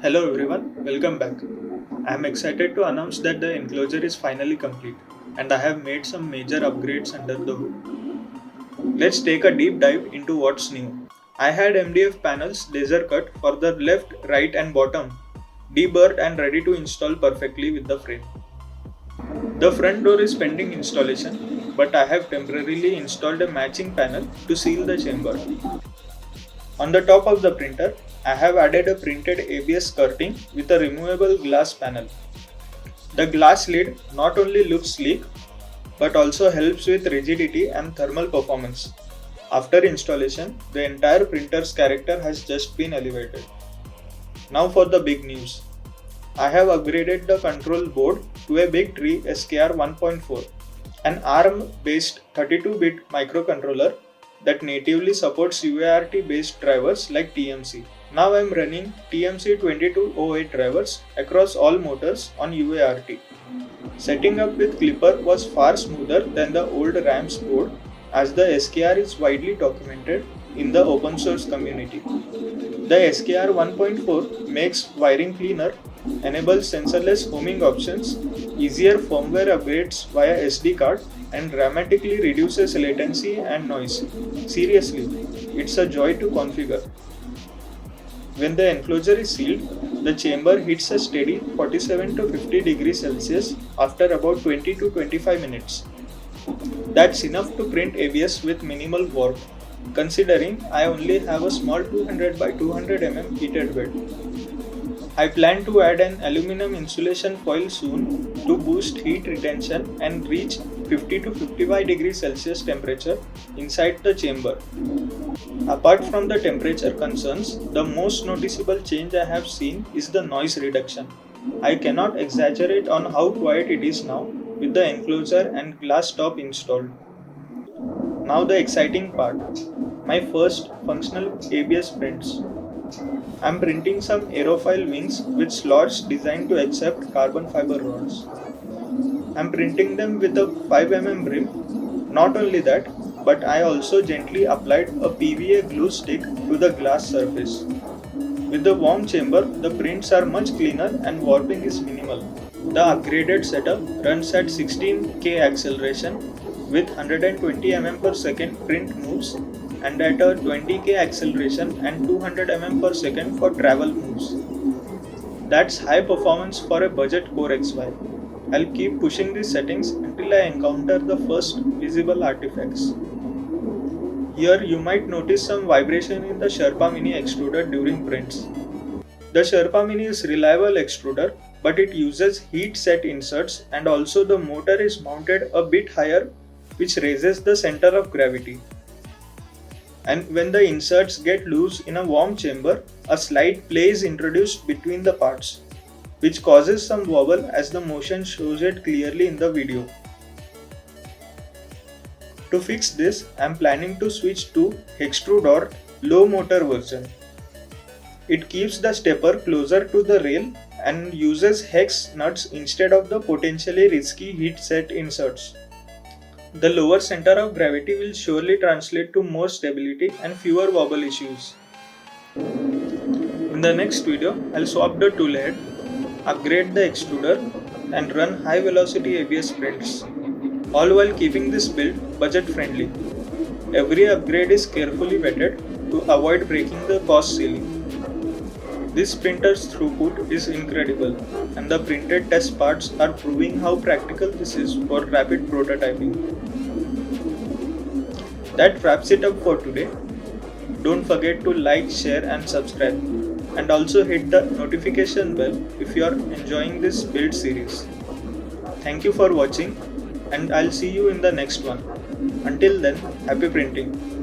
Hello everyone, welcome back. I am excited to announce that the enclosure is finally complete and I have made some major upgrades under the hood. Let's take a deep dive into what's new. I had MDF panels laser cut for the left, right and bottom, deburred and ready to install perfectly with the frame. The front door is pending installation, but I have temporarily installed a matching panel to seal the chamber. On the top of the printer, I have added a printed ABS skirting with a removable glass panel. The glass lid not only looks sleek but also helps with rigidity and thermal performance. After installation, the entire printer's character has just been elevated. Now for the big news. I have upgraded the control board to a Big Tree SKR 1.4, an ARM-based 32-bit microcontroller that natively supports UART-based drivers like TMC. Now I am running TMC 2208 drivers across all motors on UART. Setting up with Klipper was far smoother than the old RAM's board, as the SKR is widely documented in the open source community. The SKR 1.4 makes wiring cleaner, enables sensorless homing options, easier firmware upgrades via SD card, and dramatically reduces latency and noise. Seriously, it's a joy to configure. When the enclosure is sealed, the chamber hits a steady 47 to 50 degrees Celsius after about 20 to 25 minutes. That's enough to print ABS with minimal warp, considering I only have a small 200 by 200 mm heated bed. I plan to add an aluminum insulation foil soon to boost heat retention and reach 50 to 55 degrees Celsius temperature inside the chamber. Apart from the temperature concerns, the most noticeable change I have seen is the noise reduction. I cannot exaggerate on how quiet it is now with the enclosure and glass top installed. Now the exciting part, my first functional ABS prints. I am printing some aerofoil wings with slots designed to accept carbon fiber rods. I am printing them with a 5 mm brim. Not only that, but I also gently applied a PVA glue stick to the glass surface. With the warm chamber, the prints are much cleaner and warping is minimal. The upgraded setup runs at 16K acceleration with 120 mm per second print moves and at a 20K acceleration and 200 mm per second for travel moves. That's high performance for a budget Core XY. I'll keep pushing these settings until I encounter the first visible artifacts. Here you might notice some vibration in the Sherpa Mini extruder during prints. The Sherpa Mini is reliable extruder, but it uses heat set inserts and also the motor is mounted a bit higher, which raises the center of gravity. And when the inserts get loose in a warm chamber, a slight play is introduced between the parts, which causes some wobble as the motion shows it clearly in the video. To fix this, I am planning to switch to Extruder low motor version. It keeps the stepper closer to the rail and uses hex nuts instead of the potentially risky heat set inserts. The lower center of gravity will surely translate to more stability and fewer wobble issues. In the next video, I'll swap the tool head, upgrade the extruder and run high velocity ABS prints, all while keeping this build budget friendly. Every upgrade is carefully vetted to avoid breaking the cost ceiling. This printer's throughput is incredible and the printed test parts are proving how practical this is for rapid prototyping. That wraps it up for today. Don't forget to like, share and subscribe, and also hit the notification bell if you are enjoying this build series. Thank you for watching and I'll see you in the next one. Until then, happy printing.